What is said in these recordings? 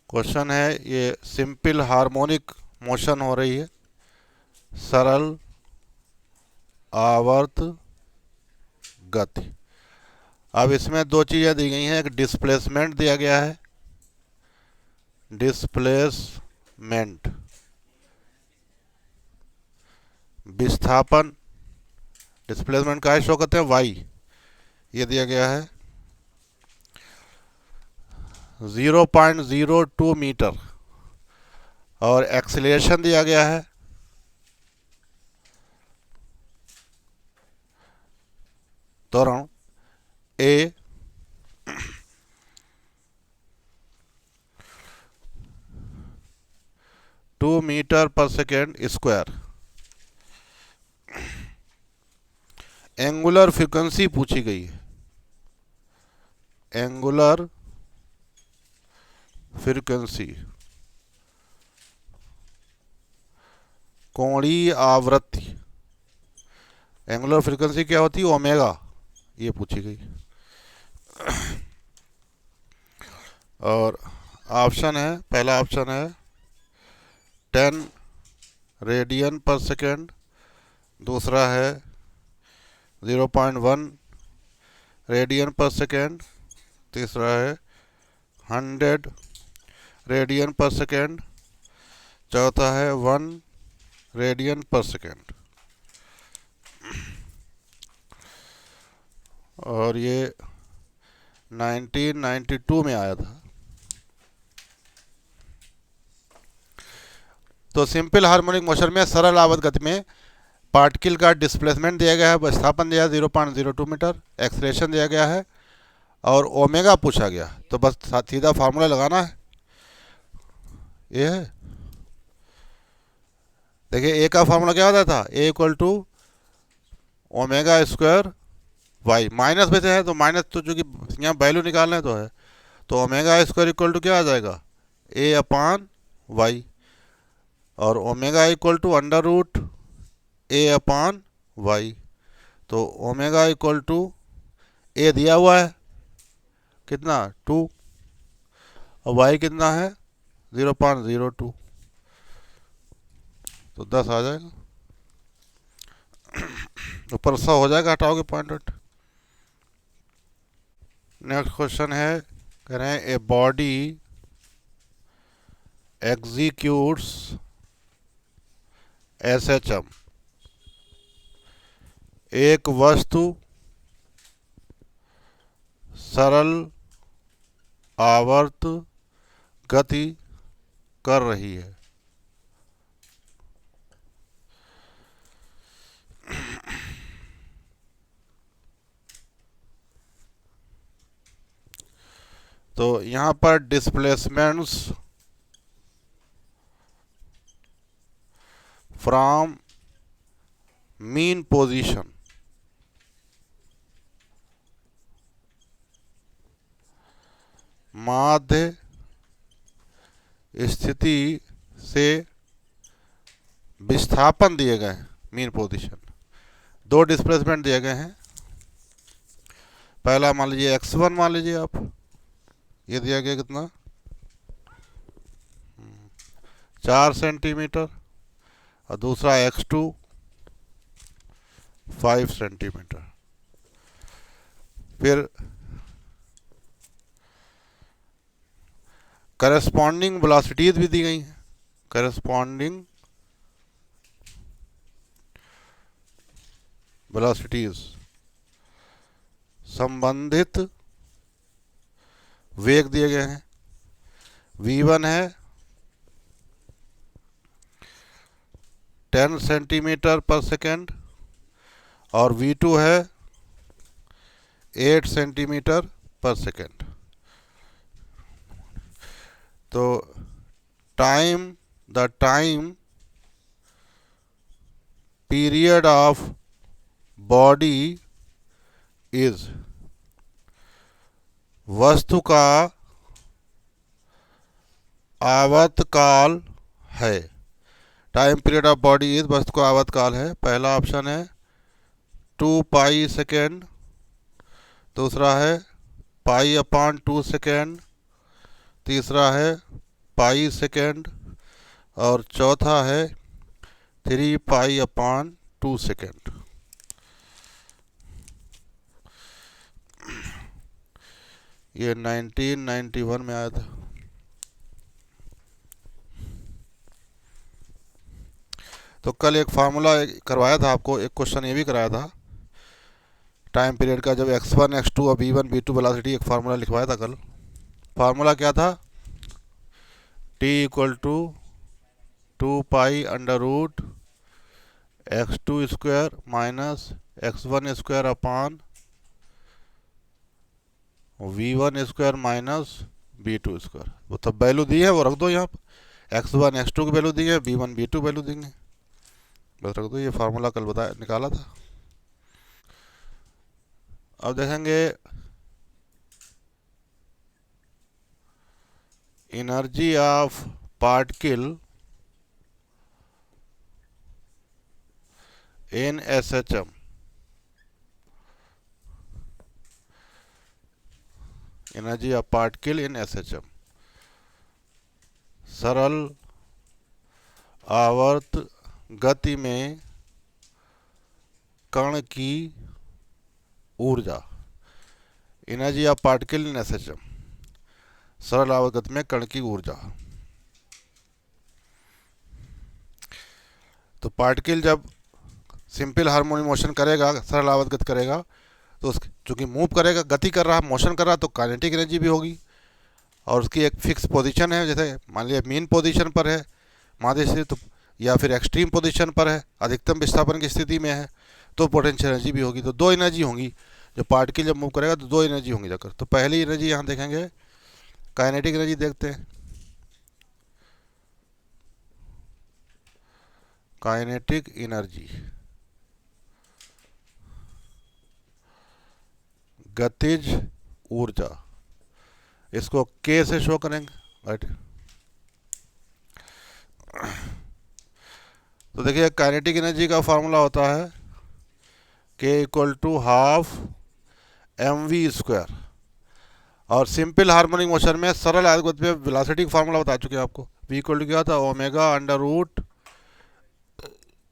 Question है ये simple harmonic motion हो रही है, सरल आवर्त गति। अब इसमें दो चीज़ें दी गई हैं, एक डिस्प्लेसमेंट दिया गया है, डिस्प्लेसमेंट विस्थापन, डिस्प्लेसमेंट का शो करते हैं वाई, ये दिया गया है 0.02 मीटर, और एक्सीलरेशन दिया गया है त्वरण ए 2 मीटर पर सेकेंड स्क्वायर। एंगुलर फ्रीक्वेंसी पूछी गई है, एंगुलर फ्रीक्वेंसी कोणीय आवृत्ति, एंगुलर फ्रीक्वेंसी क्या होती है, ओमेगा, ये पूछी गई। और ऑप्शन है, पहला ऑप्शन है 10 रेडियन पर सेकेंड, दूसरा है 0.1 रेडियन पर सेकेंड, तीसरा है 100 रेडियन पर सेकेंड, चौथा है 1 रेडियन पर सेकेंड। और ये 1992 में आया था। तो सिंपल हार्मोनिक मोशन में सरल आवर्त गति में पार्टिकल का डिस्प्लेसमेंट दिया गया है, विस्थापन दिया है 0.02 मीटर, एक्सलेशन दिया गया है और ओमेगा पूछा गया। तो बस सीधा फार्मूला लगाना है, ये है। देखिए ए का फार्मूला क्या होता था, A equal to omega square Y, minus में से है तो माइनस, तो चूंकि यहाँ वैल्यू निकालना तो है, तो ओमेगा स्क्वायर इक्वल टू क्या आ जाएगा, ए अपान वाई, और omega equal to under root a upon y. तो ओमेगा इक्वल टू ए दिया हुआ है कितना 2, और वाई कितना है 0.02, तो 10 आ जाएगा, ऊपर 100 हो जाएगा, हटाओगे पॉइंट। नेक्स्ट क्वेश्चन है, कह रहे हैं ए बॉडी एग्जीक्यूट्स एसएचएम, एक वस्तु सरल आवर्त गति कर रही है। तो यहां पर डिस्प्लेसमेंट्स फ्रॉम मीन पोजीशन, माध्य स्थिति से विस्थापन दिए गए हैं, मीन पोजीशन। दो डिस्प्लेसमेंट दिए गए हैं, पहला मान लीजिए x1 मान लीजिए आप, ये दिया गया कितना 4 सेंटीमीटर, और दूसरा x2 5 सेंटीमीटर। फिर करस्पॉन्डिंग वेलोसिटीज भी दी गई हैं, करस्पॉन्डिंग वेलोसिटीज, संबंधित वेग दिए गए हैं। v1 है 10 सेंटीमीटर पर सेकेंड, और v2 है 8 सेंटीमीटर पर सेकेंड। तो the time period of body is, वस्तु का आवर्तकाल है, time period of body is वस्तु का आवर्तकाल है। पहला ऑप्शन है 2 पाई सेकेंड, दूसरा है पाई अपान 2 सेकेंड, तीसरा है पाई सेकेंड, और चौथा है 3 पाई/2 सेकेंड। ये 1991 में आया था। तो कल एक फार्मूला करवाया था आपको, एक क्वेश्चन ये भी कराया था टाइम पीरियड का, जब x1 x2 और v1 v2 वेलोसिटी, एक फार्मूला लिखवाया था कल। फार्मूला क्या था? t equal to 2 pi under root x2 minus x1 square upon v1 square minus v2 square. वो तब वैल्यू दी है, वो रख दो यहाँ पर। x1 x2 की वैल्यू दी है, v1 v2 वैल्यू देंगे, बस रख दो। ये फार्मूला कल बताया, निकाला था। अब देखेंगे energy of particle in SHM। Energy of particle in SHM, सरल आवर्त गति में कण की ऊर्जा। Energy of particle in SHM, सरल आवर्त गति में कण की ऊर्जा। तो पार्टिकल जब सिंपल हार्मोनिक मोशन करेगा, सरल आवर्त गति करेगा, तो उसकी चूंकि मूव करेगा, गति कर रहा, मोशन कर रहा, तो काइनेटिक एनर्जी भी होगी। और उसकी एक फिक्स पोजीशन है, जैसे मान लिया मीन पोजीशन पर है माध्य से, तो या फिर एक्सट्रीम पोजीशन पर है, अधिकतम विस्थापन की स्थिति में है, तो पोटेंशियल एनर्जी भी होगी। तो दो एनर्जी होंगी जो पार्टिकल जब मूव करेगा, तो दो एनर्जी होंगी जाकर। तो पहली एनर्जी यहाँ देखेंगे, काइनेटिक एनर्जी देखते हैं। काइनेटिक एनर्जी, गतिज ऊर्जा, इसको K से शो करेंगे, राइट। तो देखिए काइनेटिक एनर्जी का फार्मूला होता है K equal to half mv square. और सिंपल हार्मोनिक मोशन में सरल आवर्त गति में वेलोसिटी का फार्मूला बता चुके हैं आपको। v इक्वल टू क्या था? Omega under root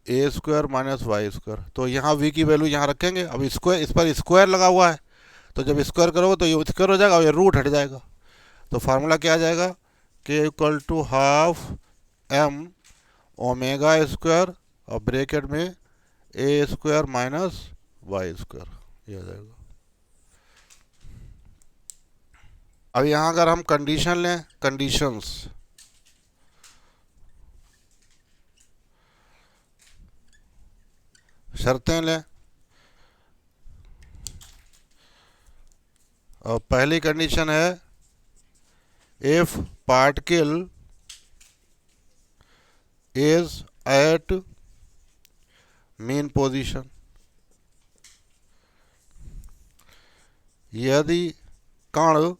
a square minus Y square. तो यहाँ v की वैल्यू यहाँ रखेंगे। अब स्क्वायर, इस पर स्क्वायर लगा हुआ है, तो जब स्क्वायर करोगे तो ये स्क्वायर हो जाएगा और ये रूट हट जाएगा। तो फार्मूला क्या आ जाएगा? K equal to half m omega square और ब्रैकेट में a square minus Y square, ये आ जाएगा। अब यहाँ अगर हम कंडीशन लें, कंडीशंस, शर्तें लें, और पहली कंडीशन है if particle is at mean position, यदि कण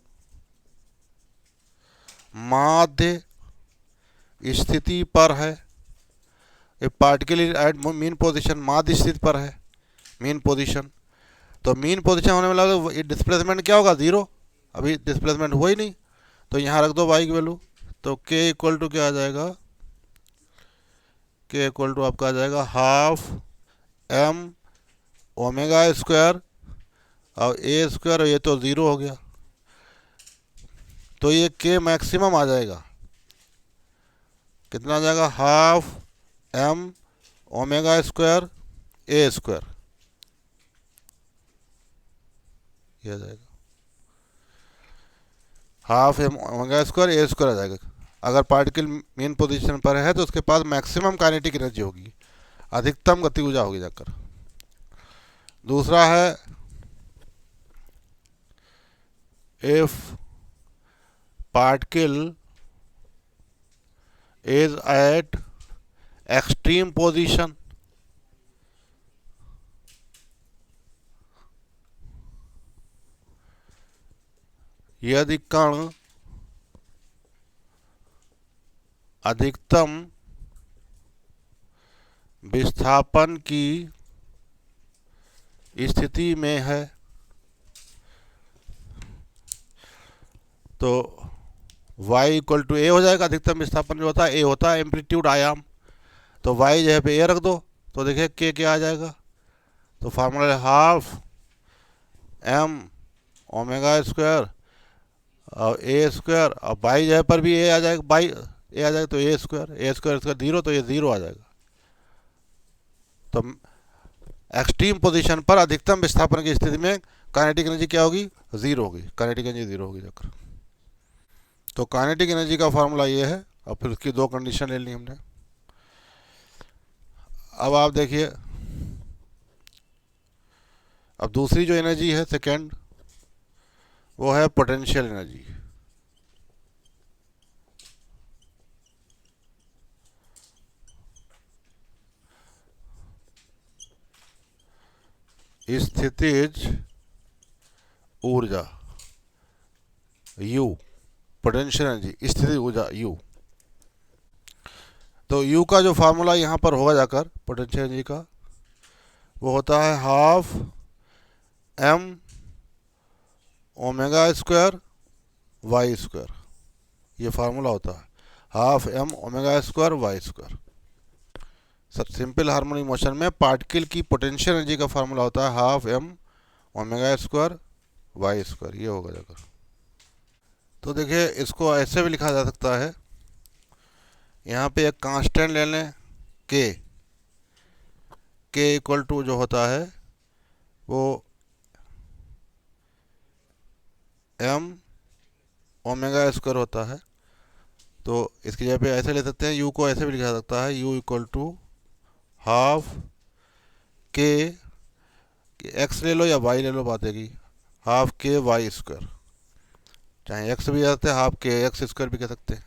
माध्य स्थिति पर है। A particle is at mean position, माध्य स्थिति पर है, मीन पोजीशन। तो मीन पोजीशन होने वाला डिस्प्लेसमेंट क्या होगा? जीरो। अभी डिस्प्लेसमेंट हुआ ही नहीं, तो यहाँ रख दो वाई की वैल्यू। तो K इक्वल टू क्या आ जाएगा? K इक्वल टू आपका आ जाएगा हाफ m ओमेगा स्क्वायर और a स्क्वायर, ये तो ज़ीरो हो गया, तो ये K मैक्सिमम आ जाएगा। कितना आ जाएगा? Half m omega square a square, ये आ जाएगा। Half m omega square a square आ जाएगा। अगर पार्टिकल मेन पोजीशन पर है तो उसके पास मैक्सिमम काइनेटिक एनर्जी होगी, अधिकतम गति ऊर्जा होगी जाकर। दूसरा है if particle is eight extreme position, यदि कण अधिकतम विस्थापन की स्थिति में है, तो वाई इक्वल टू ए हो जाएगा। अधिकतम विस्थापन जो होता है ए होता है एम्पलीट्यूड आयाम, तो वाई जो है पे ए रख दो तो देखिए के क्या आ जाएगा। तो फार्मूला है हाफ एम ओमेगा स्क्वायर और ए स्क्वायर, और बाई जो है पर भी ए आ जाएगा, बाई ए आ जाएगा तो ए स्क्वायर इसका जीरो, तो ये जीरो आ जाएगा। तो एक्सट्रीम पोजीशन पर अधिकतम विस्थापन की स्थिति में काइनेटिक एनर्जी क्या होगी, जीरो होगी, काइनेटिक एनर्जी जीरो होगी चक्र। तो काइनेटिक एनर्जी का फार्मूला ये है, और फिर उसकी दो कंडीशन ले ली हमने। अब आप देखिए, अब दूसरी जो एनर्जी है सेकेंड, वो है पोटेंशियल एनर्जी। स्थितिज ऊर्जा U, पोटेंशियल एनर्जी स्थितिज ऊर्जा U। तो U का जो फार्मूला यहाँ पर होगा जाकर पोटेंशियल एनर्जी का, वो होता है half M omega square Y square. ये फार्मूला होता है half M omega square Y square. सब सिंपल हार्मोनिक मोशन में पार्टिकल की पोटेंशियल एनर्जी का फार्मूला होता है half M omega square Y square. ये होगा जाकर। तो देखिए इसको ऐसे भी लिखा जा सकता है, यहाँ पे एक कांस्टेंट ले लें के इक्वल टू जो होता है वो एम ओमेगा स्क्वायर होता है। तो इसकी जगह पे ऐसे ले सकते हैं, यू को ऐसे भी लिखा जा सकता है यू इक्वल टू हाफ के एक्स ले लो या वाई ले लो, बात है कि हाफ के वाई स्क्वायर, चाहे एक्स भी कहते हैं हाफ के एक्स स्क्वायर भी कह सकते हैं।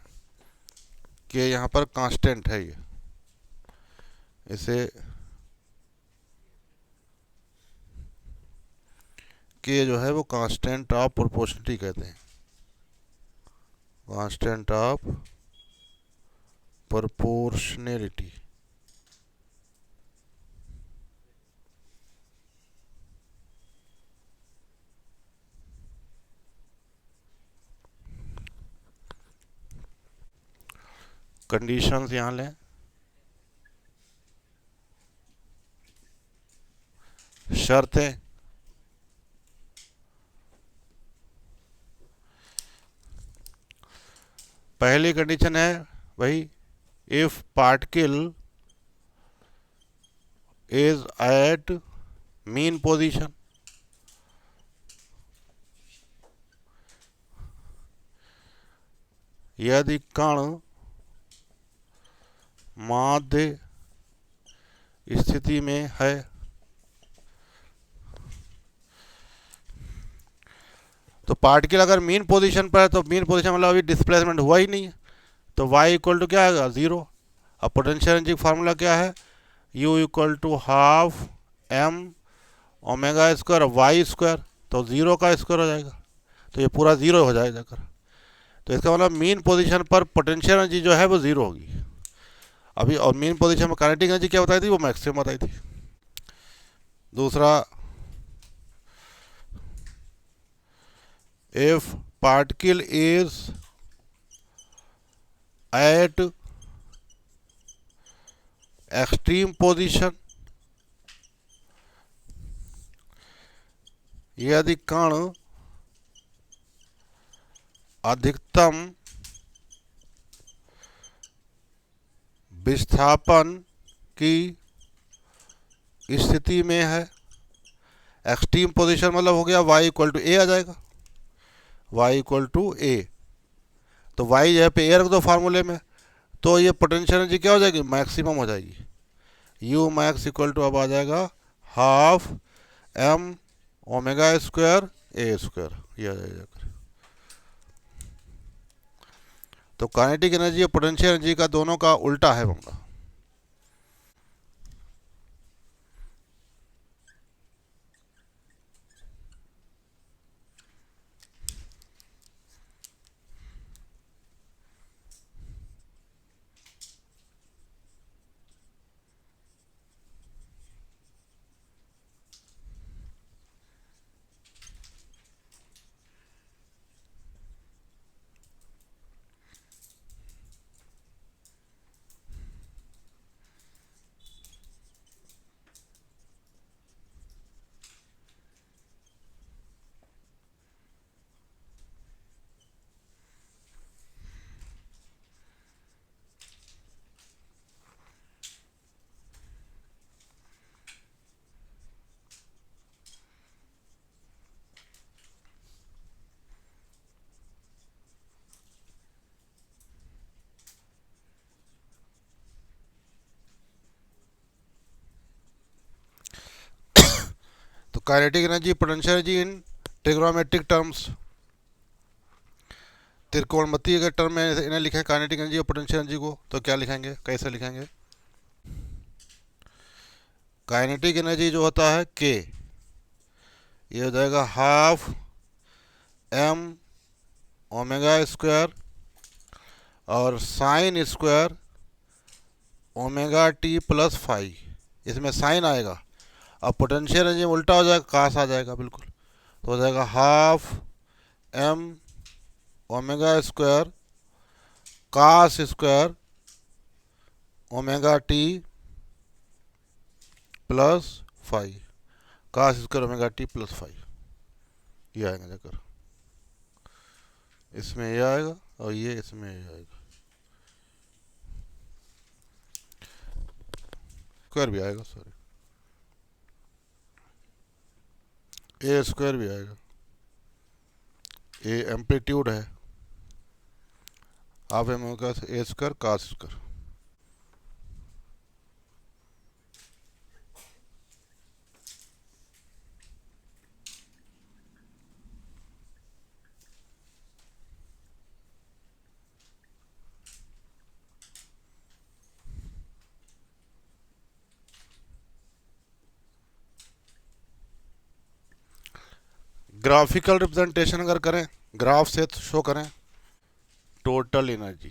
के यहाँ पर कांस्टेंट है, ये इसे के जो है वो कांस्टेंट ऑफ प्रोपोर्शनलिटी कहते हैं, कांस्टेंट ऑफ प्रोपोर्शनलिटी। कंडीशंस यहाँ लें, शर्तें, पहली कंडीशन है भाई if particle is at mean position, यदि कण माध्य स्थिति में है। तो पार्टिकल अगर मीन पोजीशन पर है तो मीन पोजीशन मतलब अभी डिस्प्लेसमेंट हुआ ही नहीं है, तो y इक्वल टू क्या आएगा, जीरो। अब पोटेंशियल एनर्जी का फार्मूला क्या है, u equal to half M omega square Y square, तो जीरो का स्क्वायर हो जाएगा, तो ये पूरा जीरो हो जाएगा जाकर। तो इसका मतलब मीन पोजीशन पर पोटेंशियल एनर्जी जो है वो जीरो होगी अभी, और मीन पोजीशन में काइनेटिक एनर्जी क्या बताई थी, वो मैक्सिमम बताई थी। दूसरा, if particle is at extreme position, यदि कण अधिकतम विस्थापन की स्थिति में है, एक्सट्रीम पोजीशन मतलब हो गया y इक्वल टू ए आ जाएगा, y इक्वल टू ए, तो y जो है पे ए रख दो फार्मूले में, तो ये पोटेंशियल एनर्जी क्या हो जाएगी, मैक्सिमम हो जाएगी। u मैक्स इक्वल टू अब आ जाएगा हाफ एम ओमेगा स्क्वायर ए स्क्वायर, ये आ जाएगा। तो काइनेटिक एनर्जी और पोटेंशियल एनर्जी का दोनों का उल्टा है मामला। Kinetic energy potential energy in trigonometric terms, त्रिकोणमितीय के टर्म में इन्हें लिखें काइनेटिक एनर्जी और पोटेंशियल एनर्जी को, तो क्या लिखेंगे, कैसे लिखेंगे? काइनेटिक एनर्जी जो होता है के, ये हो जाएगा हाफ एम ओमेगा स्क्वायर और sign square omega T plus five, इसमें साइन आएगा, अब पोटेंशियल एनर्जी उल्टा हो जाएगा, कास आ जाएगा बिल्कुल, तो हो जाएगा half M omega square cos square omega T plus five, cos square omega T plus five, ये आएगा जाकर, इसमें ये आएगा और ये इसमें ये आएगा, स्क्वायर भी आएगा, सॉरी ए स्क्वायर भी आएगा, ए एम्पलीट्यूड है, हाफ एम होगा A square cos square. Graphical representation अगर करें, ग्राफ से शो करें टोटल एनर्जी,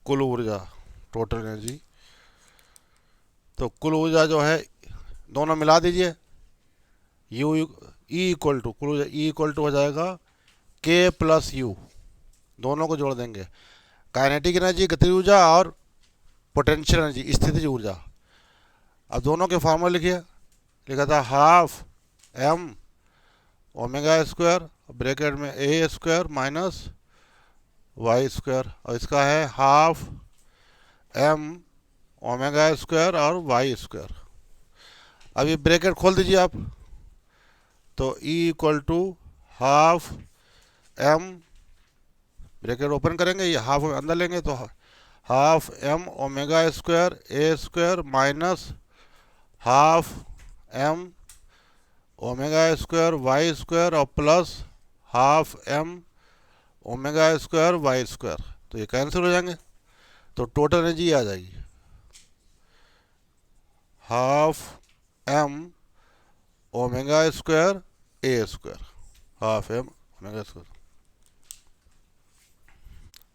कुल ऊर्जा, टोटल एनर्जी, तो कुल ऊर्जा जो है दोनों मिला दीजिए, यू ई इक्वल टू, कुल ऊर्जा ई इक्वल टू हो जाएगा के प्लस यू, दोनों को जोड़ देंगे, काइनेटिक एनर्जी गतिज ऊर्जा और पोटेंशियल एनर्जी स्थितिज ऊर्जा। अब दोनों के फार्मूला लिखिए, लिखा था half M omega square bracket में ए स्क्वायर माइनस वाई स्क्वायर, और इसका है हाफ एम ओमेगा स्क्वायर और वाई स्क्वायर। अब ये ब्रैकेट खोल दीजिए आप, तो E equal to half M, bracket open करेंगे, ये हाफ अंदर लेंगे तो हाफ एम ओमेगा स्क्वायर ए square minus half M omega square Y square और plus half M omega square Y square, तो ये कैंसिल हो जाएंगे, तो टोटल एनर्जी आ जाएगी हाफ एम ओमेगा स्क्वायर ए square, half M omega square.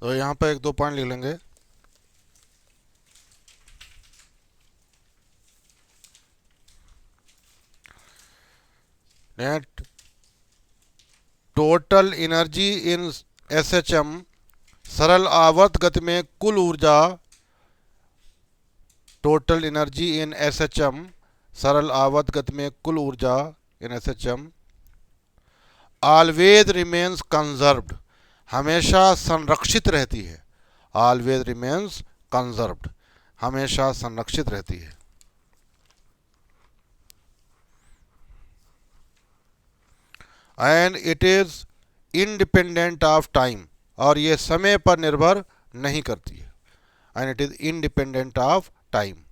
तो यहाँ पर एक दो पॉइंट लिख लेंगे, net total energy in SHM, सरल आवर्त गति में कुल ऊर्जा, टोटल एनर्जी इन एसएचएम, सरल आवर्त गति में कुल ऊर्जा इन एसएचएम, ऑलवेज रिमेन्स कंजर्व्ड, हमेशा संरक्षित रहती है, ऑलवेज रिमेन्स कंजर्व्ड, हमेशा संरक्षित रहती है, and it is independent of time, और ये समय पर निर्भर नहीं करती है, and it is independent of time,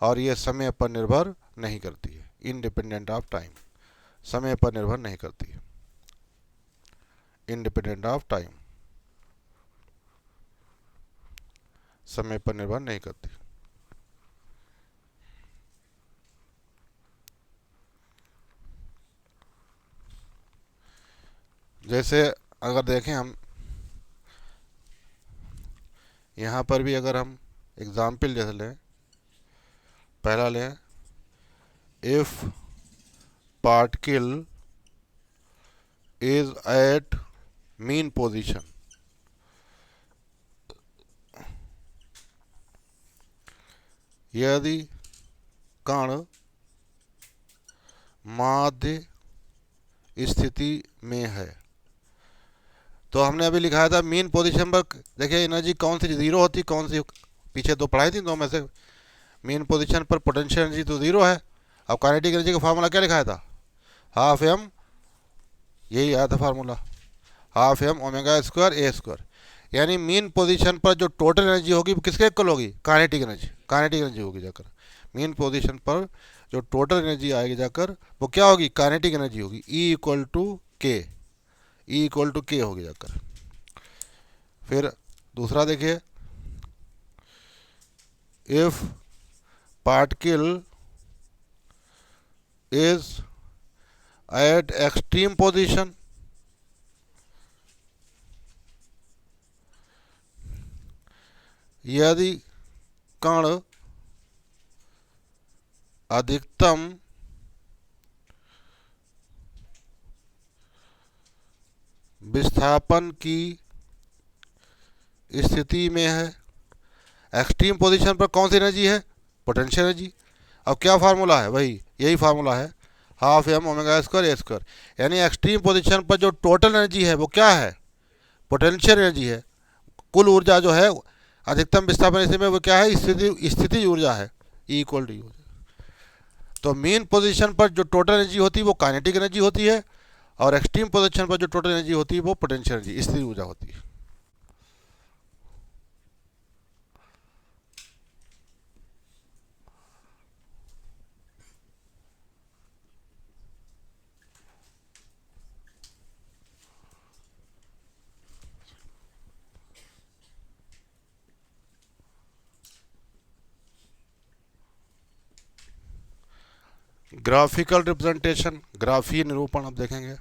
और ये समय पर निर्भर नहीं करती है, इंडिपेंडेंट ऑफ टाइम, समय पर निर्भर नहीं करती है, इंडिपेंडेंट ऑफ टाइम, समय पर निर्भर नहीं करती। जैसे अगर देखें हम यहाँ पर भी, अगर हम एग्जाम्पल जैसे लें, पहला लें, if particle is at mean position, यदि कण माध्य स्थिति में है, तो हमने अभी लिखाया था मीन पोजीशन पर, देखिए एनर्जी कौन सी जीरो होती, कौन सी पीछे दो पढ़ाई थी, दो में से मीन पोजीशन पर पोटेंशियल एनर्जी तो जीरो है। अब काइनेटिक एनर्जी का फार्मूला क्या लिखाया था, हाफ एम, यही आया था formula, half M omega square ए स्क्वायर, यानी मीन पोजीशन पर जो टोटल एनर्जी होगी वो किसके इक्वल होगी, काइनेटिक एनर्जी, काइनेटिक एनर्जी होगी जाकर। मीन पोजीशन पर जो टोटल एनर्जी आएगी जाकर वो क्या होगी, काइनेटिक एनर्जी होगी, ई इक्वल टू के, ई इक्वल टू के होगी जाकर। फिर दूसरा देखिए, if particle is eight extreme position, यदि कण अधिकतम विस्थापन की स्थिति में है। एक्सट्रीम पोजीशन पर कौन सी एनर्जी है, पोटेंशियल एनर्जी। अब क्या फार्मूला है, वही यही फार्मूला है, हाफ एम ओमेगा स्क्वायर ए स्क्वायर, यानी एक्सट्रीम पोजीशन पर जो टोटल एनर्जी है वो क्या है, पोटेंशियल एनर्जी है। कुल ऊर्जा जो है अधिकतम विस्थापन स्थिति में वो क्या है, स्थिति ऊर्जा है, ई इक्वल टू यू। तो मेन पोजीशन पर जो टोटल एनर्जी होती है वो काइनेटिक एनर्जी होती है, और एक्सट्रीम पोजीशन पर जो टोटल एनर्जी होती है वो पोटेंशियल एनर्जी, स्थिर ऊर्जा होती है। ग्राफिकल रिप्रेजेंटेशन, ग्राफीय निरूपण अब देखेंगे।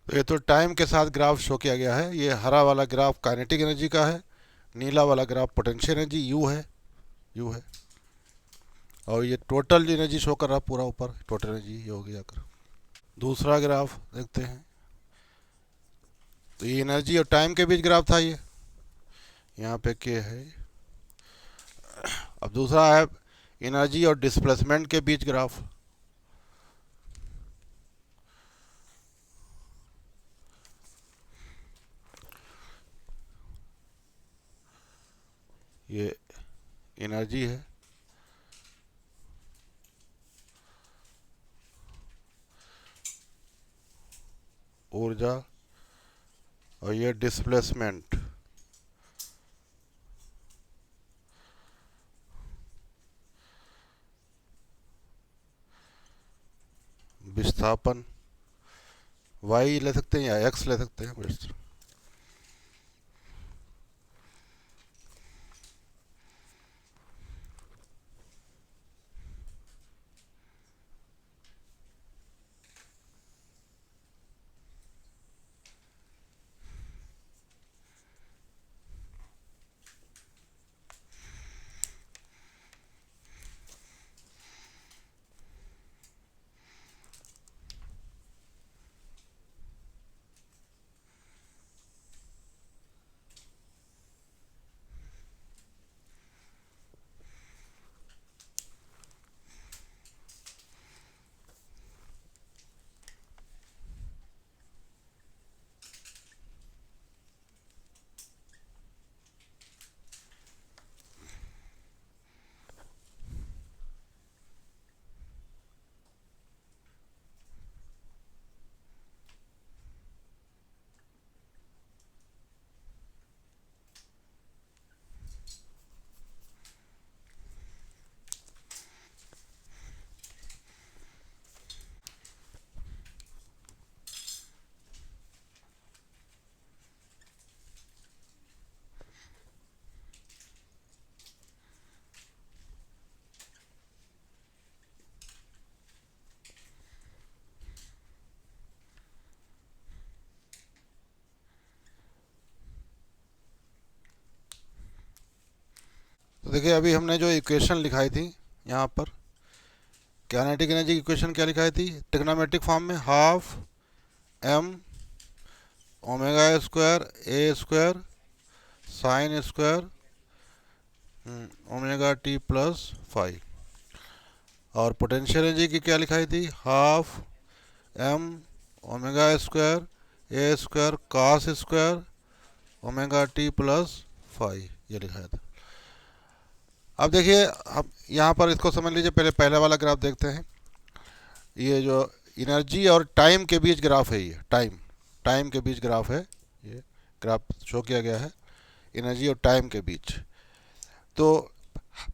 तो ये तो टाइम के साथ ग्राफ शो किया गया है। ये हरा वाला ग्राफ काइनेटिक एनर्जी का है, नीला वाला ग्राफ पोटेंशियल एनर्जी यू है, यू है, और ये टोटल एनर्जी शो कर रहा है पूरा ऊपर, टोटल एनर्जी ये होगी जाकर। दूसरा ग्राफ देखते हैं, तो ये एनर्जी और टाइम के बीच ग्राफ था, ये यहाँ पे के है। अब दूसरा है एनर्जी और डिस्प्लेसमेंट के बीच ग्राफ। ये एनर्जी है ऊर्जा और ये डिस्प्लेसमेंट, विस्थापन, वाई ले सकते हैं या एक्स ले सकते हैं बस। तो देखिए अभी हमने जो इक्वेशन लिखाई थी यहाँ पर, काइनेटिक एनर्जी की इक्वेशन क्या लिखाई थी ट्रिग्नोमेट्रिक फॉर्म में, हाफ एम ओमेगा स्क्वायर ए square sine square omega T plus five. और पोटेंशियल एनर्जी की क्या लिखाई थी, हाफ एम ओमेगा स्क्वायर ए square cos square omega T plus five, ये लिखाया था। अब देखिए अब यहाँ पर इसको समझ लीजिए, पहले पहला वाला ग्राफ देखते हैं। ये जो एनर्जी और टाइम के बीच ग्राफ है, ये टाइम के बीच ग्राफ है, ये ग्राफ शो किया गया है एनर्जी और टाइम के बीच। तो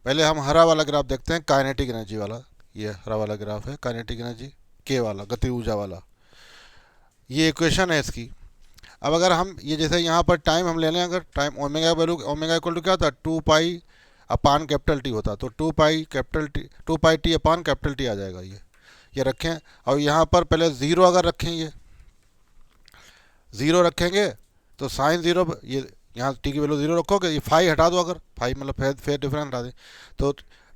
पहले हम हरा वाला ग्राफ देखते हैं, काइनेटिक एनर्जी वाला। ये हरा वाला ग्राफ है काइनेटिक एनर्जी के वाला, गति ऊर्जा वाला। ये इक्वेशन है इसकी। अब अगर हम ये जैसे यहाँ पर टाइम हम ले लें, अगर time omega value, omega equal to क्या होता है, 2 पाई अपान कैपिटल टी होता, तो 2 pi capital T, 2 pi T upon capital T आ जाएगा। ये रखें। और यहाँ पर पहले ज़ीरो अगर रखें, ये ज़ीरो रखेंगे तो साइन ज़ीरो, ये यहाँ टी की वैल्यू ज़ीरो रखोगे, ये फाइव हटा दो, अगर फाइव मतलब फेयर डिफरेंस हटा दें तो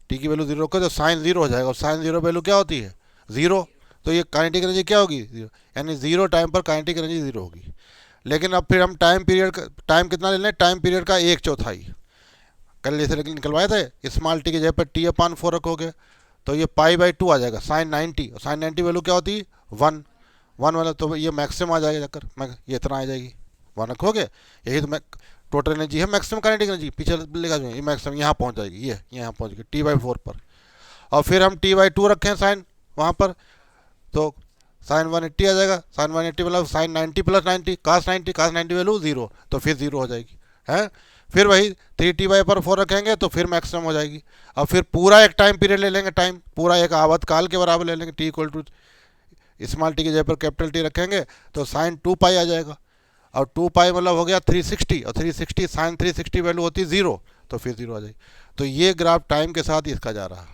टी की वैल्यू ज़ीरो रखोगे तो साइन ज़ीरो हो जाएगा। और साइन ज़ीरो वैल्यू क्या होती है, ज़ीरो। तो ये काइनेटिक एनर्जी क्या होगी, ज़ीरो, यानी ज़ीरो टाइम पर काइनेटिक एनर्जी ज़ीरो होगी। लेकिन अब फिर हम टाइम पीरियड का, टाइम कितना ले लें, टाइम पीरियड का 1/4। कल जैसे निकलवाए थे, स्मॉल टी की जगह पर टी अपान 4 रखोगे तो ये पाई बाई 2 आ जाएगा, साइन 90। और साइन 90 वैल्यू क्या होती है, 1 वाला, तो ये मैक्सिमम आ जाएगा जाकर, ये इतना आ जाएगी, 1 रखोगे। यही तो टोटल एनर्जी है, मैक्सिमम काइनेटिक एनर्जी, पीछे लिखा जो ये मैक्सिमम यहाँ पहुँच जाएगी, ये यहाँ पहुँच गई T/4 पर। और फिर हम T/2 रखें साइन वहाँ पर, तो साइन 180 आ जाएगा। साइन 180 मतलब साइन 90 प्लस 90 कास 90 वैल्यू ज़ीरो, तो फिर ज़ीरो हो जाएगी है। फिर वही 3T/4 रखेंगे तो फिर मैक्सिमम हो जाएगी। और फिर पूरा एक टाइम पीरियड ले लेंगे, टाइम पूरा एक आवर्त काल के बराबर ले लेंगे, t equal to small t की जगह पर कैपिटल टी रखेंगे तो साइन 2 पाई आ जाएगा। और 2 पाई मतलब हो गया 360, और 360 साइन 360 वैल्यू होती है ज़ीरो, तो फिर ज़ीरो आ जाएगी। तो ये ग्राफ टाइम के साथ इसका जा रहा है।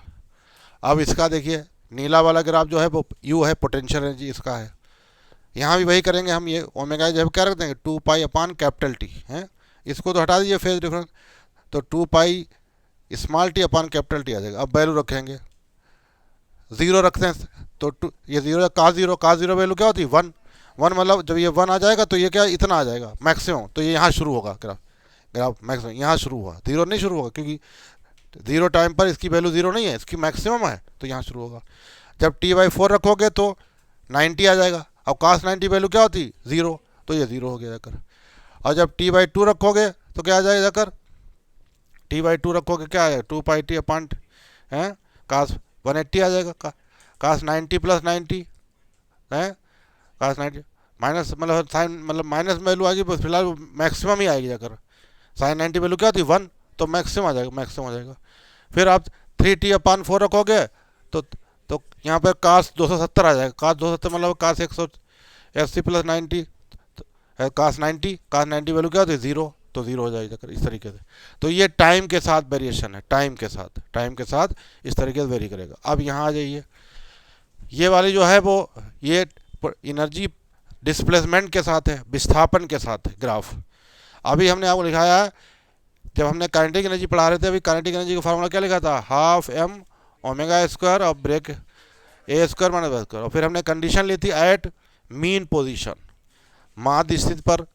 अब इसका देखिए नीला वाला ग्राफ जो है वो यू है, पोटेंशियल एनर्जी इसका है। यहाँ भी वही करेंगे हम, ये ओमेगा जब क्या रख देंगे 2 पाई अपान कैपिटल टी है, इसको तो हटा दीजिए फेज डिफरेंस, तो 2 pi small T upon capital T आ जाएगा। अब वैल्यू रखेंगे, ज़ीरो रखते हैं तो ये ज़ीरो, का ज़ीरो वैल्यू क्या होती है 1 मतलब जब ये 1 आ जाएगा तो ये क्या इतना आ जाएगा मैक्सिमम, तो ये यहाँ शुरू होगा ग्राफ मैक्सिमम यहाँ शुरू हुआ, ज़ीरो नहीं शुरू होगा क्योंकि ज़ीरो टाइम पर इसकी वैल्यू ज़ीरो नहीं है, इसकी मैक्सिमम है, तो यहाँ शुरू होगा। जब T/4 रखोगे तो 90 आ जाएगा। अब cos 90 वैल्यू क्या होती ज़ीरो, तो ये ज़ीरो हो गया जाकर। और जब T/2 रखोगे तो क्या आ जाएगा जाकर, T/2 रखोगे क्या आएगा 2 पाई टी अपान है cos 180 आ जाएगा, cos 90 प्लस 90 है cos 90 माइनस मतलब साइन मतलब माइनस वैल्यू आएगी, बस फिलहाल मैक्सिमम ही आएगी जाकर। साइन 90 वैल्यू क्या होती है 1, तो मैक्सिमम आ जाएगा, मैक्सिमम आ जाएगा। फिर आप 3t/4 रखोगे तो यहाँ पर कास 270 आ जाएगा। कास 270 मतलब कास 180 + 90, कास 90 वैल्यू क्या होती है 0, तो 0 हो जाएगा इस तरीके से। तो ये टाइम के साथ वेरिएशन है, टाइम के साथ इस तरीके से वेरी करेगा। अब यहाँ आ जाइए, ये वाली जो है वो ये एनर्जी डिस्प्लेसमेंट के साथ है, विस्थापन के साथ है ग्राफ। अभी हमने आपको लिखाया है, जब हमने काइनेटिक एनर्जी पढ़ा रहे थे, अभी काइनेटिक एनर्जी का फार्मूला क्या लिखा था, हाफ एम ओमेगा स्क्वायर और ब्रेक ए स्क्वायर माइनस बी स्क्वायर। और फिर हमने कंडीशन ली थी एट मीन पोजीशन, माध्य स्थिति पर,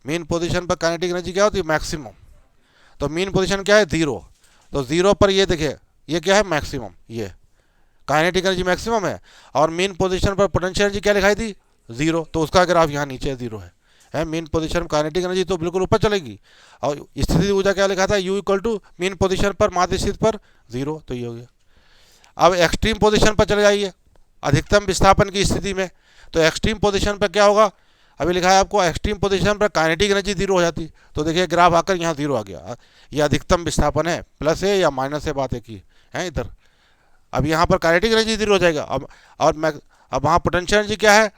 मीन पोजीशन पर काइनेटिक एनर्जी क्या होती है मैक्सिमम। तो मीन पोजीशन क्या है 0, तो 0 पर ये देखिए ये क्या है मैक्सिमम, ये काइनेटिक एनर्जी मैक्सिमम है। और मीन पोजीशन पर पोटेंशियल एनर्जी क्या लिखाई थी 0, तो उसका ग्राफ यहाँ नीचे 0 है। मीन पोजीशन काइनेटिक एनर्जी तो बिल्कुल ऊपर चलेगी। और स्थिति ऊर्जा क्या लिखा था U = मीन पोजीशन पर माध्य स्थिति पर 0, तो ये हो गया। अब एक्सट्रीम पोजीशन पर चले जाइए, अधिकतम विस्थापन की स्थिति में, तो एक्सट्रीम पोजीशन पर क्या होगा, अभी लिखा है आपको एक्सट्रीम पोजीशन पर काइनेटिक एनर्जी 0 हो जाती, तो देखिए ग्राफ आकर यहाँ 0 आ गया। ये अधिकतम विस्थापन है, प्लस है या माइनस है, बात एक ही है इधर। अब यहाँ पर काइनेटिक एनर्जी 0 हो जाएगा। अब वहाँ पोटेंशियल एनर्जी क्या है,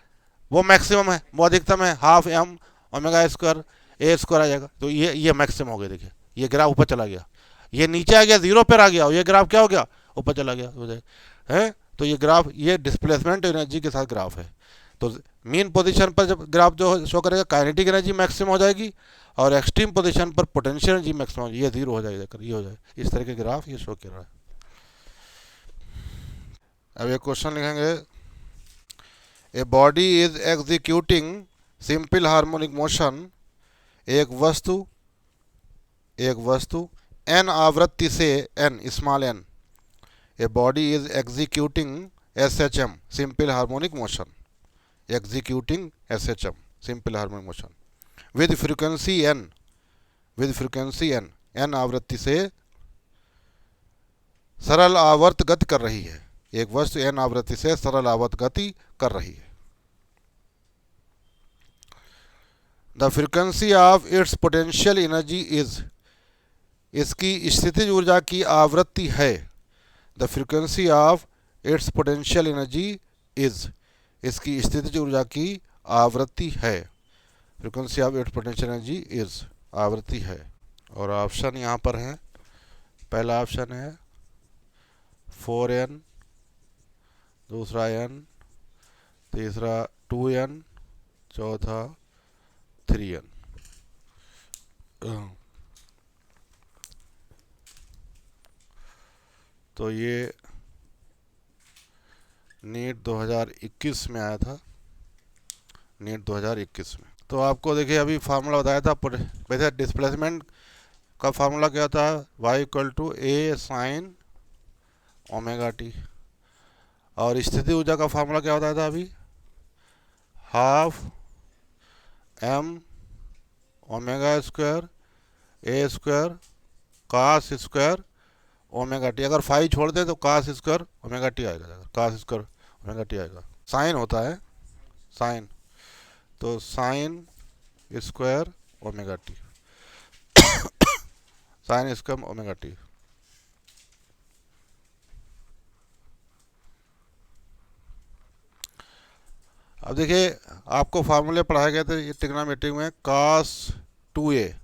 वो मैक्सिमम है, वो अधिकतम है, हाफ एम ओमेगा स्क्वायर ए स्क्वायर आ जाएगा। तो ये मैक्सिमम हो गया, देखिए ये ग्राफ ऊपर चला गया, ये नीचे आ गया 0 पर आ गया, और ये ग्राफ क्या हो गया ऊपर चला गया हो जाएगा है। तो ये ग्राफ ये डिस्प्लेसमेंट एनर्जी के साथ ग्राफ है। तो मीन पोजीशन पर जब ग्राफ जो शो करेगा काइनेटिक एनर्जी मैक्सिमम हो जाएगी, और एक्सट्रीम पोजीशन पर पोटेंशियल एनर्जी मैक्सिमम, ये 0 हो जाएगा, ये हो जाएगा। इस तरह के ग्राफ ये शो कर रहा है। अब एक क्वेश्चन लिखेंगे, a body is executing simple harmonic motion, एक वस्तु n आवृत्ति से n small n, a body is executing SHM simple harmonic motion, executing SHM simple harmonic motion with frequency n आवृत्ति से सरल आवर्त गति कर रही है। एक वस्तु n आवृत्ति से सरल आवर्त गति कर रही है। The frequency of its potential energy is, इसकी स्थितिज ऊर्जा की आवृत्ति है। The frequency of its potential energy is, इसकी स्थितिज ऊर्जा की आवृत्ति है। Frequency of its potential energy is आवृत्ति है। और ऑप्शन यहाँ पर है, पहला ऑप्शन है 4n, दूसरा n, तीसरा 2n, चौथा 3n। तो ये नीट 2021 में आया था, नीट 2021 में। तो आपको देखिए अभी फार्मूला बताया था, वैसे डिस्प्लेसमेंट का फार्मूला क्या था, y = a sin ω t। और स्थिति ऊर्जा का फार्मूला क्या बताया था अभी, हाफ m ओमेगा स्क्वायर ए square cos square omega T. अगर फाई छोड़ दे तो कास स्क्वायर ओमेगा टी आएगा, कास स्क्वायर ओमेगा टी आएगा। साइन होता है साइन, तो sine square omega T, sine square omega T. अब देखिए आपको फार्मूले पढ़ाए गए थे ट्रिग्नोमेट्री में, cos 2a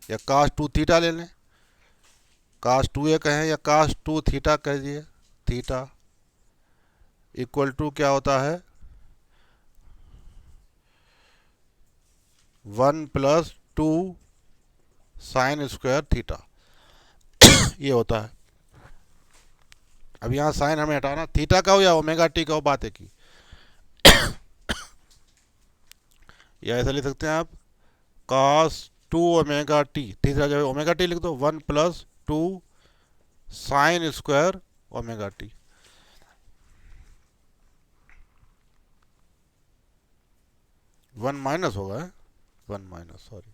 या cos 2 थीटा ले लें, cos 2a कहें या cos 2 थीटा कह दीजिए, थीटा इक्वल टू क्या होता है 1 + 2 साइन स्क्वायर थीटा, ये होता है। अब यहाँ साइन हमें हटाना, थीटा का हो या ओमेगा टी का हो, बात है की। या ऐसा लिख सकते हैं आप cos 2 ओमेगा टी, तीसरा जो है ओमेगा टी लिख दो, 1 + 2 sine square omega T. One minus होगा, 1 माइनस, सॉरी।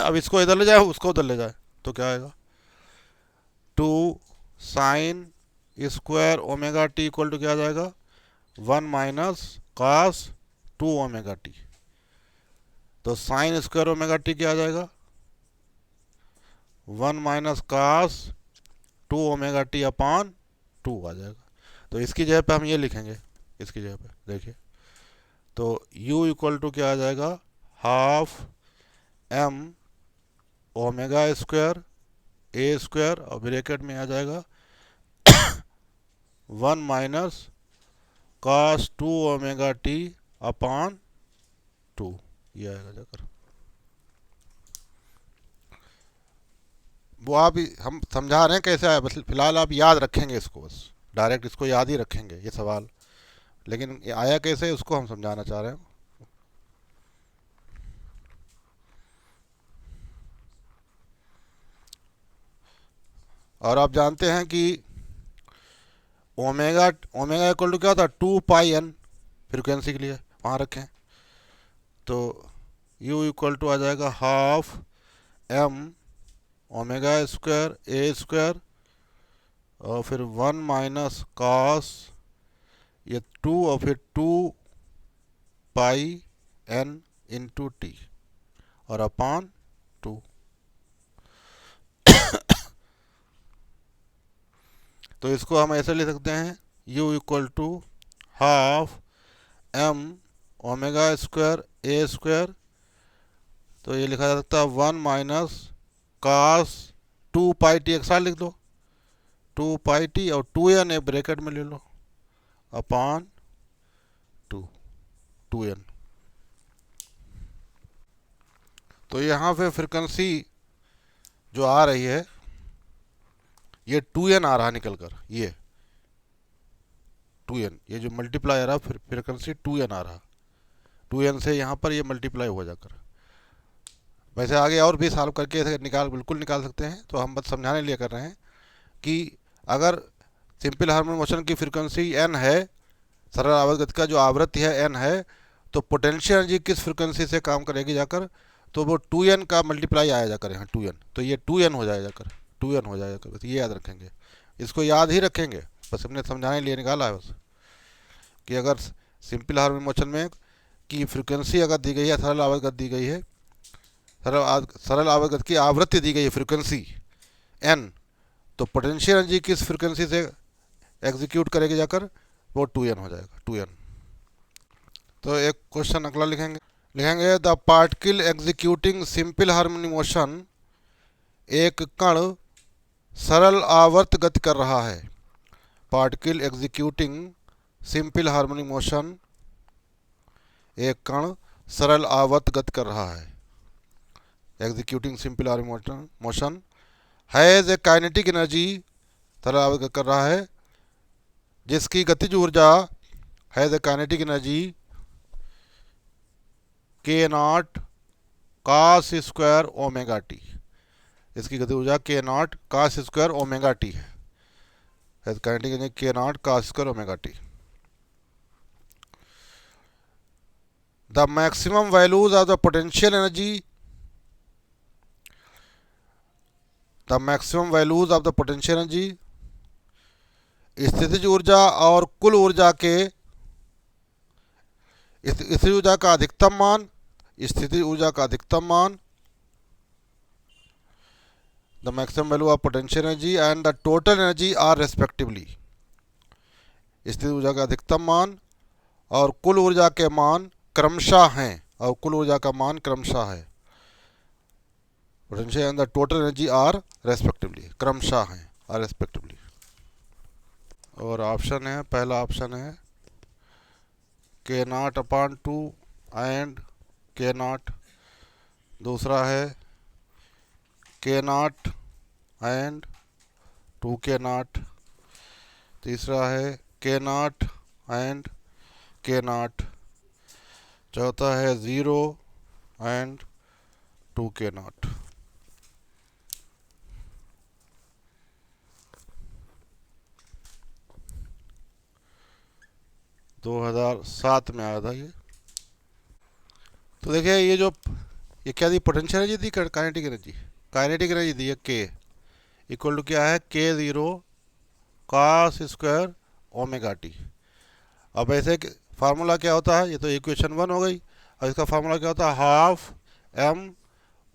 अब इसको इधर ले जाए, उसको उधर ले जाए, तो क्या आएगा 2 sine square omega T equal to क्या आ जाएगा 1 - cos टू ओमेगा टी। तो साइन स्क्वायर ओमेगा टी क्या आ जाएगा, 1 minus cos two omega T upon two आ जाएगा। तो इसकी जगह पे हम ये लिखेंगे, इसकी जगह पे देखिए, तो u इक्वल टू क्या आ जाएगा, हाफ m ओमेगा स्क्वायर ए स्क्वायर और ब्रैकेट में आ जाएगा 1 minus cos two omega T upon to, ये आएगा जाकर। वो आप हम समझा रहे हैं कैसे आया, बस फिलहाल आप याद रखेंगे इसको, बस डायरेक्ट इसको याद ही रखेंगे ये सवाल, लेकिन ये आया कैसे उसको हम समझाना चाह रहे हैं। और आप जानते हैं कि ओमेगा ओमेगा इक्वल टू क्या होता है, 2 पाई n फ्रिक्वेंसी के लिए वहाँ रखें। तो u इक्वल टू आ जाएगा हाफ m ओमेगा स्क्वायर ए स्क्वायर और फिर 1 माइनस कॉस ये 2 और फिर 2 पाई n इंटू टी और अपान 2। तो इसको हम ऐसे ले सकते हैं, u equal to half m omega square A square, तो ये लिखा जा सकता है 1 माइनस कास 2 पाई टी, एक साथ लिख दो 2 पाई टी और 2n एक ब्रैकेट में ले लो अपान 2n। तो यहाँ पे फ्रिक्वेंसी जो आ रही है ये 2n आ रहा निकल कर, ये 2n, ये जो मल्टीप्लाई आ रहा फ्रिक्वेंसी 2n आ रहा, 2n से यहाँ पर ये मल्टीप्लाई हो जाकर। वैसे आगे और भी सॉल्व करके ऐसे बिल्कुल निकाल सकते हैं, तो हम बस समझाने के लिए कर रहे हैं कि अगर सिंपल हार्मोनिक मोशन की फ्रिक्वेंसी n है, सरल आवर्त गति का जो आवृत्ति है n है, तो पोटेंशियल एनर्जी किस फ्रिक्वेंसी से काम करेगी जाकर, तो वो 2n का मल्टीप्लाई आया जाकर यहाँ 2n, तो ये 2n हो जाएगा जाकर, 2n हो जाएगा, बस ये याद रखेंगे, इसको याद ही रखेंगे, बस हमने समझाने के लिए निकाला है बस, कि अगर सिंपल हार्मोनिक मोशन में की फ्रिक्वेंसी अगर दी गई है, सरल आवर्त गति दी गई है, सरल आवर्त गति की आवृत्ति दी गई है फ्रिक्वेंसी n, तो पोटेंशियल एनर्जी किस फ्रिक्वेंसी से एग्जीक्यूट करेगी जाकर, वो 2n हो जाएगा, 2n। तो एक क्वेश्चन अगला लिखेंगे the particle executing simple harmonic motion, एक कण सरल आवर्त गति कर रहा है। Particle executing simple harmonic motion, एक कण सरल आवर्त गति कर रहा है। Executing simple harmonic motion has a kinetic energy, सरल आवर्त गति कर रहा है जिसकी गतिज ऊर्जा has a kinetic energy k naught cos square omega t, इसकी गति ऊर्जा k naught cos square omega t है, kinetic energy k naught cos square omega t. The maximum values of the potential energy, the maximum values of the potential energy, स्थितिज ऊर्जा और कुल ऊर्जा के, स्थितिज ऊर्जा का अधिकतम मान, स्थितिज ऊर्जा का अधिकतम मान, the maximum value of potential energy and the total energy are respectively, स्थितिज ऊर्जा का अधिकतम मान और कुल ऊर्जा के मान क्रमशः हैं, और कुल ऊर्जा का मान क्रमशः है, potential and the total energy are respectively, क्रमशः हैं आर रेस्पेक्टिवली। और ऑप्शन है, पहला ऑप्शन है के नॉट अपान 2 एंड के नॉट, दूसरा है के नॉट एंड 2 के नॉट, तीसरा है के नॉट एंड के नॉट, चौथा है 0 एंड 2 के नॉट। दो 2007 में आया था ये। तो देखिए ये क्या दी, पोटेंशियल एनर्जी दी, काइनेटिक एनर्जी, काइनेटिक एनर्जी दी है के इक्वल टू क्या है, के0 कॉस स्क्वायर ओमेगा टी। अब ऐसे फार्मूला क्या होता है, ये तो इक्वेशन 1 हो गई। और इसका फार्मूला क्या होता है, हाफ एम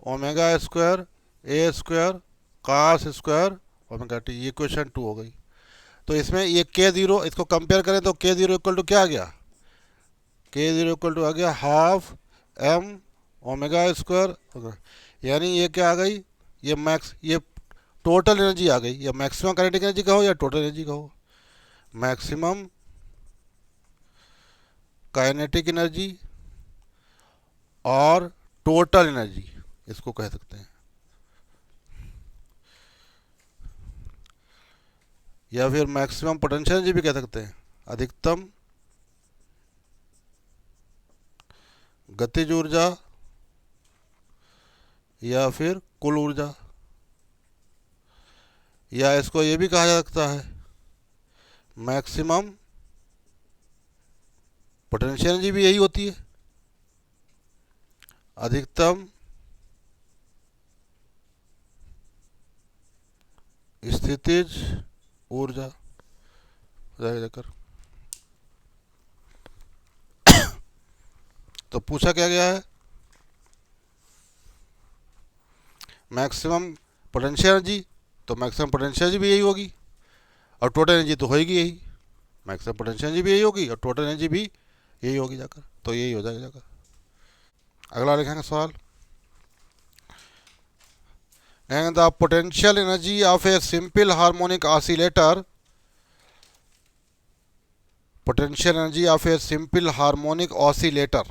ओमेगा स्क्वायर ए square cos square omega T, ये इक्वेशन 2 हो गई। तो इसमें ये के ज़ीरो, इसको कंपेयर करें तो के ज़ीरो इक्वल टू क्या आ गया, के ज़ीरो इक्वल टू आ गया हाफ एम ओमेगा स्क्वायर, यानी ये क्या आ गई, ये टोटल एनर्जी आ गई, या मैक्सिमम काइनेटिक एनर्जी कहो या टोटल एनर्जी कहो, मैक्सिमम काइनेटिक एनर्जी और टोटल एनर्जी इसको कह सकते हैं, या फिर मैक्सिमम पोटेंशियल एनर्जी भी कह सकते हैं, अधिकतम गतिज ऊर्जा या फिर कुल ऊर्जा, या इसको ये भी कहा जा सकता है मैक्सिमम पोटेंशियल एनर्जी भी यही होती है, अधिकतम स्थितिज ऊर्जा जाकर। तो पूछा क्या गया है, मैक्सिमम पोटेंशियल एनर्जी, तो मैक्सिमम पोटेंशियल एनर्जी भी यही होगी और टोटल एनर्जी तो होगी यही, मैक्सिमम पोटेंशियल एनर्जी भी यही होगी और टोटल एनर्जी भी यही होगी जाकर, तो यही हो जाएगा जाकर। अगला लिखेंगे सवाल, and the potential energy of a simple harmonic oscillator, potential energy of a simple harmonic oscillator,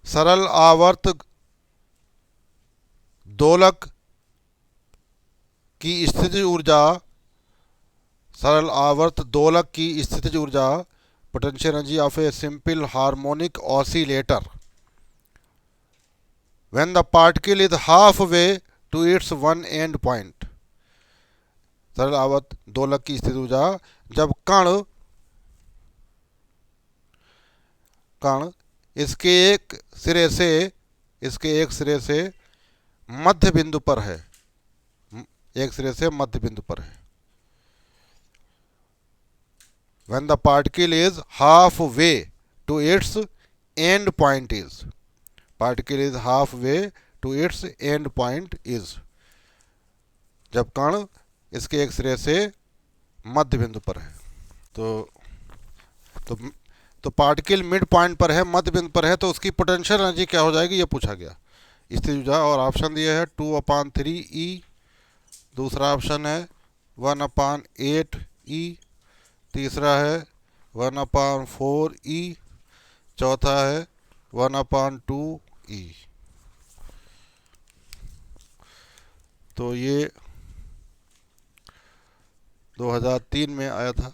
सरल आवर्त दोलक की स्थितिज ऊर्जा, सरल आवर्त दोलक की स्थितिज ऊर्जा, potential energy of a simple harmonic oscillator when the particle is half way to its one end point, सरल आवर्त दोलक की स्थितिज ऊर्जा जब कण इसके एक सिरे से मध्य बिंदु पर है, एक सिरे से मध्य बिंदु पर है, when the particle is half way to its end point is, particle is half way to its end point is, जब कण इसके एक सिरे से मध्य बिंदु पर है, तो पार्टिकल मिड पॉइंट पर है, मध्य बिंदु पर है, तो उसकी पोटेंशियल एनर्जी क्या हो जाएगी, ये पूछा गया स्थितिज ऊर्जा। और ऑप्शन दिए है 2/3 E, दूसरा ऑप्शन है 1/8 E, तीसरा है 1/4 E, चौथा है 1/2 E। तो ये 2003 में आया था।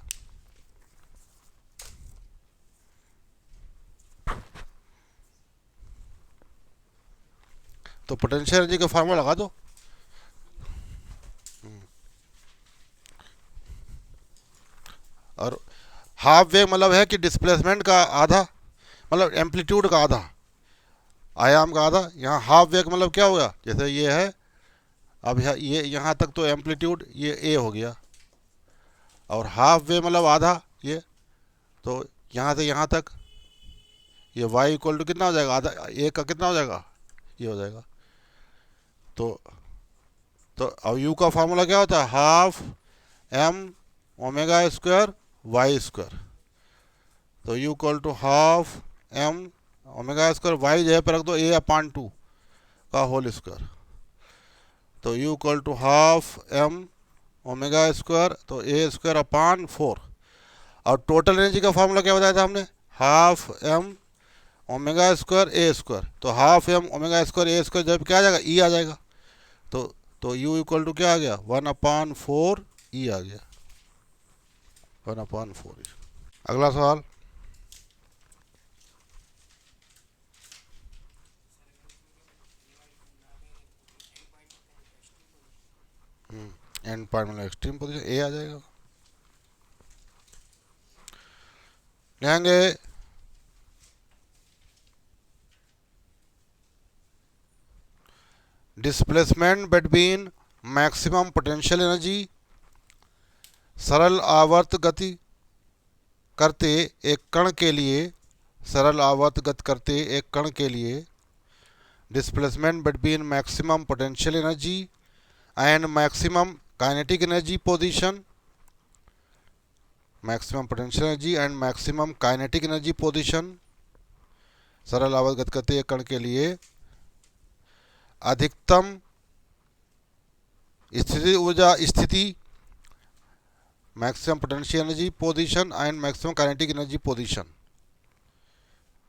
तो पोटेंशियल एनर्जी का फार्मूला लगा दो, और हाफ वेव मतलब है कि डिस्प्लेसमेंट का आधा, मतलब एम्पलीट्यूड का आधा, आयाम का आधा। यहाँ हाफ वेव मतलब क्या होगा, जैसे ये है, अब ये यहाँ तक तो एम्पलीट्यूड ये ए हो गया, और हाफ वेव मतलब आधा ये, तो यहाँ से यहाँ तक ये y इक्वल टू कितना हो जाएगा, आधा ए का कितना हो जाएगा, ये हो जाएगा। तो अब u का फार्मूला क्या होता है, half m omega square Y square, तो u equal to half m omega square, y जगह पर रख दो a/2 का होल स्क्वायर, तो u equal to half m omega square, तो a²/4। और टोटल एनर्जी का फार्मूला क्या बताया था हमने, हाफ m ओमेगा स्क्वायर ए स्क्वायर, तो हाफ m ओमेगा स्क्वायर ए स्क्वायर जब क्या आ जाएगा, ई आ जाएगा, तो u इक्वल टू क्या आ गया, 1/4 ई आ गया, 1/4 ई। अगला सवाल, एंड पॉइंट मतलब एक्सट्रीम पोजीशन ए आ जाएगा। लेंगे displacement between maximum potential energy, सरल आवर्त गति करते एक कण के लिए सरल आवर्त गत करते एक कण के लिए displacement between maximum potential energy and maximum kinetic energy position, maximum potential energy and maximum kinetic energy position, सरल आवर्त गत करते एक कण के लिए अधिकतम स्थिति ऊर्जा स्थिति, maximum potential energy position and maximum kinetic energy position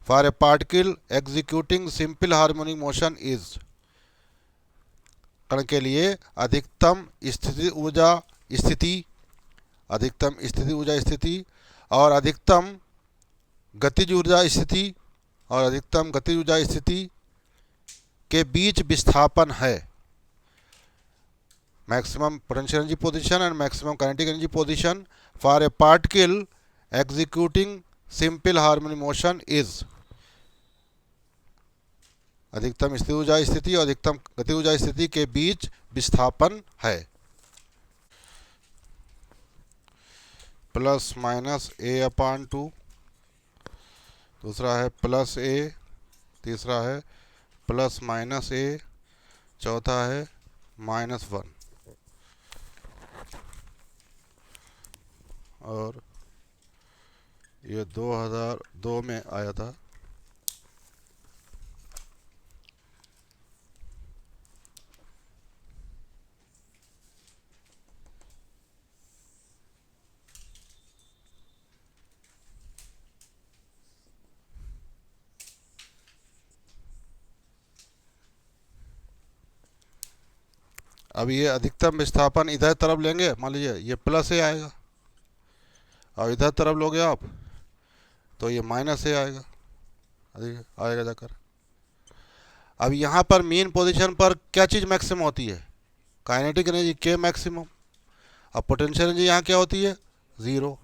for a particle executing simple harmonic motion is, कण के लिए अधिकतम स्थिति ऊर्जा स्थिति, अधिकतम स्थिति ऊर्जा स्थिति और अधिकतम गतिज ऊर्जा स्थिति और अधिकतम गतिज ऊर्जा स्थिति के बीच विस्थापन है। maximum potential energy position and maximum kinetic energy position for a particle executing simple harmonic motion is, अधिकतम स्थिति ऊर्जा स्थिति और अधिकतम गति ऊर्जा स्थिति के बीच विस्थापन है। प्लस माइनस a/2, दूसरा है प्लस a, तीसरा है प्लस माइनस a, चौथा है -1 और ये 2002 में आया था। अब ये अधिकतम विस्थापन इधर तरफ लेंगे, मान लीजिए ये प्लस ए आएगा और इधर तरफ लोगे आप तो ये माइनस ए आएगा, आएगा जाकर। अब यहाँ पर मेन पोजीशन पर क्या चीज़ मैक्सिमम होती है? काइनेटिक एनर्जी के मैक्सिमम। अब पोटेंशियल एनर्जी यहाँ क्या होती है? 0।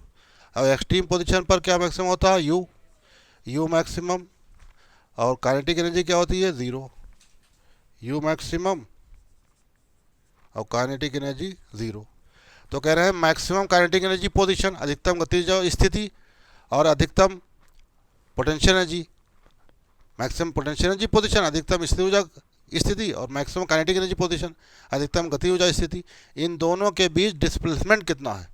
अब एक्सट्रीम पोजीशन पर क्या मैक्सिमम होता है? You maximum. और काइनेटिक एनर्जी क्या होती है? 0। यू मैक्सिमम और काइनेटिक एनर्जी 0। तो कह रहे हैं मैक्सिमम काइनेटिक एनर्जी पोजीशन, अधिकतम गतिज स्थिति और अधिकतम potential energy, maximum potential energy position, अधिकतम स्थिति ऊर्जा स्थिति और मैक्सिमम काइनेटिक एनर्जी पोजीशन, अधिकतम गति ऊर्जा स्थिति, इन दोनों के बीच डिस्प्लेसमेंट कितना है?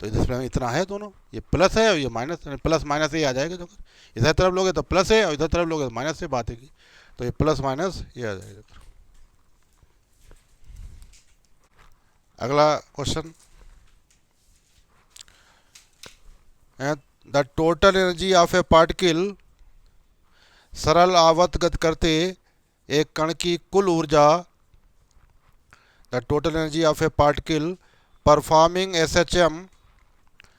तो ये डिस्प्लेसमेंट इतना है दोनों, ये प्लस है और ये माइनस, प्लस माइनस ये आ जाएगा। जो इधर तरफ लोगे तो प्लस है और इधर तरफ लोगे तो माइनस से बात है की, तो ये प्लस माइनस ये आ जाएगा। अगला question, the total energy of A particle, सरल आवर्त गत करते एक कण की कुल ऊर्जा, the total energy of A particle performing SHM,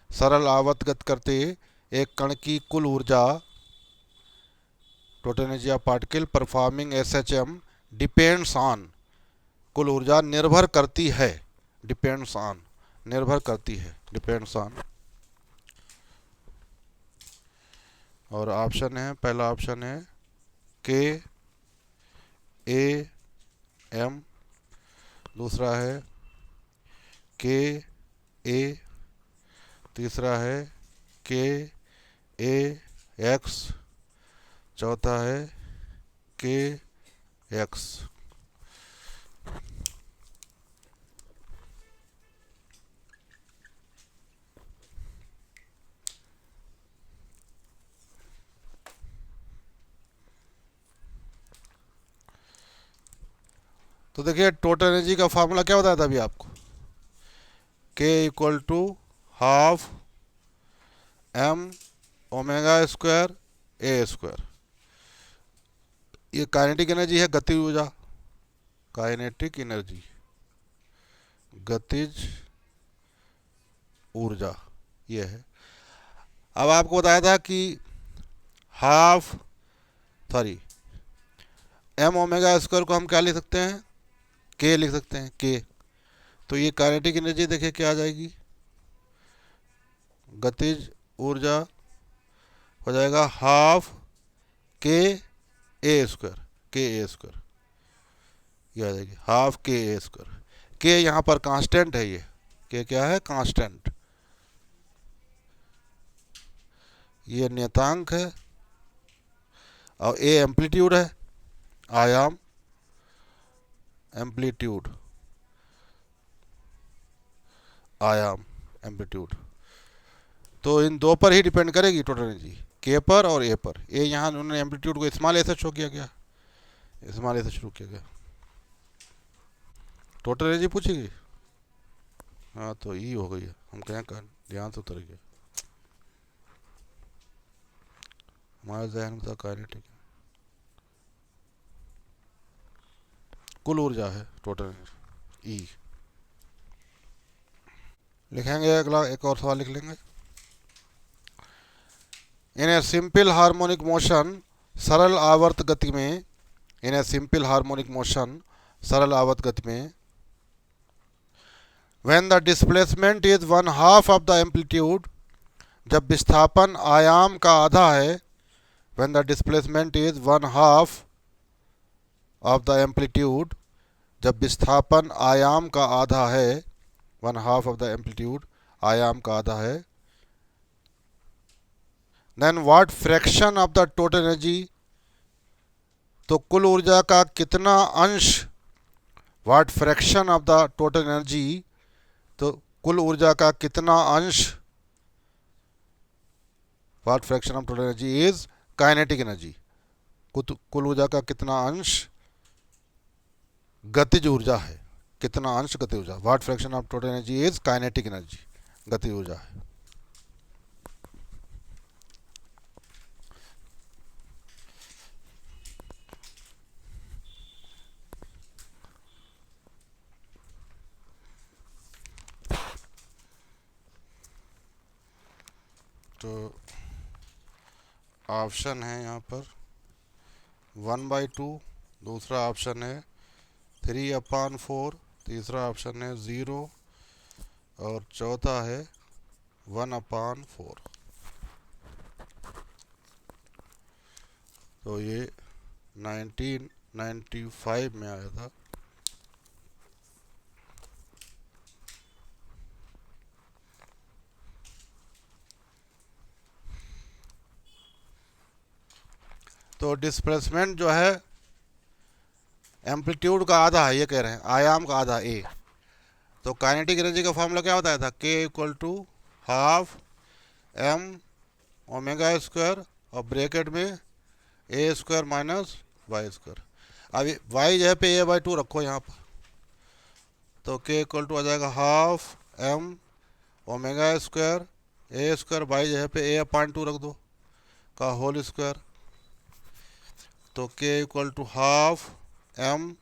सरल आवर्त गत करते एक कण की कुल ऊर्जा, total energy of particle performing SHM depends on, कुल ऊर्जा निर्भर करती है, डिपेंड्स ऑन निर्भर करती है, डिपेंड्स ऑन। और ऑप्शन है, पहला ऑप्शन है KAM, दूसरा है KA, तीसरा है KAX, चौथा है KX। तो देखिए टोटल एनर्जी का फार्मूला क्या बताया था अभी आपको, K = ½ m⍵² a²। ये काइनेटिक एनर्जी है, गतिज ऊर्जा, काइनेटिक एनर्जी, गतिज ऊर्जा ये है। अब आपको बताया था कि m⍵² को हम क्या लिख सकते हैं? K लिख सकते हैं, K। तो ये काइनेटिक एनर्जी देखिए क्या आ जाएगी, गतिज ऊर्जा हो जाएगा ½ KA², KA², ये आ जाएगी ½ KA²। K यहाँ पर कांस्टेंट है, ये K क्या है? कांस्टेंट। ये नियतांक है और ए एम्पलीट्यूड है, आयाम एम्पलीट्यूड, आयाम एम्पलीट्यूड। तो इन दो पर ही डिपेंड करेगी टोटल एनर्जी, के पर और ए पर। ए यहाँ उन्होंने एम्पलीट्यूड को स्मॉल ए से शो किया गया, स्मॉल ए से शुरू किया गया। टोटल एनर्जी पूछेगी, हाँ तो ई हो गई है, हम कहें कर ध्यान से उतर गया हमारे जहन में था काइनेटिक, कुल ऊर्जा है टोटल एनर्जी ई। लिखेंगे अगला एक और सवाल लिख लेंगे। इन ए सिंपल हार्मोनिक मोशन, सरल आवर्त गति में, इन ए सिंपल हार्मोनिक मोशन, सरल आवर्त गति में, when the displacement is 1/2 of the amplitude, जब विस्थापन आयाम का आधा है, when the displacement is 1/2 of the amplitude, जब विस्थापन आयाम का आधा है, 1/2 of the amplitude आयाम का आधा है, then what fraction of the total energy, तो कुल ऊर्जा का कितना अंश, what fraction of the total energy, तो कुल ऊर्जा का कितना अंश, what fraction of total energy is kinetic energy, कुल ऊर्जा का कितना अंश गतिज ऊर्जा है, कितना अंश गतिज ऊर्जा, what fraction of total energy is kinetic energy, गतिज ऊर्जा है। तो ऑप्शन है यहाँ पर 1/2, दूसरा ऑप्शन है 3/4, तीसरा ऑप्शन है 0 और चौथा है 1/4। तो ये 1995 में आया था। तो डिस्प्लेसमेंट जो है एम्पलीट्यूड का आधा है, ये कह रहे हैं आयाम का आधा ए। तो काइनेटिक एनर्जी का फॉर्मूला क्या बताया था, k equal to half M omega square और ब्रैकेट में ए स्क्वायर माइनस वाई स्क्वायर। अब वाई जो है पे a/2 रखो यहाँ पर, तो के इक्वल टू आ जाएगा हाफ एम ओमेगा स्क्वायर ए स्क्वायर, वाई जो है पे a/2 रख दो का होल स्क्वायर। तो K equal to half M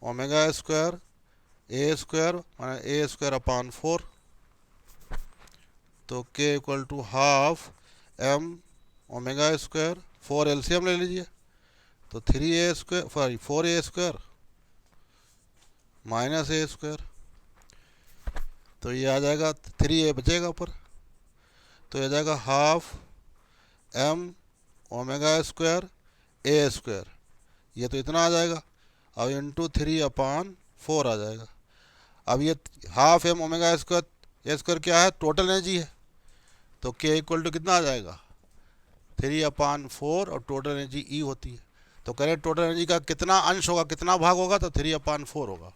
omega square A square माना ए स्क्वायर अपॉन 4। तो K equal to half M omega square, 4 LCM ले लीजिए, तो 3a square sorry 4a square minus A square, तो ये आ जाएगा 3a बचेगा ऊपर, तो ये आ जाएगा हाफ एम ओमेगा स्क्वायर ए स्क्वायर, ये तो इतना आ जाएगा, अब इंटू 3/4 आ जाएगा। अब ये हाफ एम ओमेगा स्क्वायर ए स्क्वायर क्या है, टोटल एनर्जी है, तो के इक्वल टू कितना आ जाएगा 3/4 और टोटल एनर्जी ई होती है। तो करें टोटल एनर्जी का कितना अंश होगा, कितना भाग होगा, तो 3/4 होगा।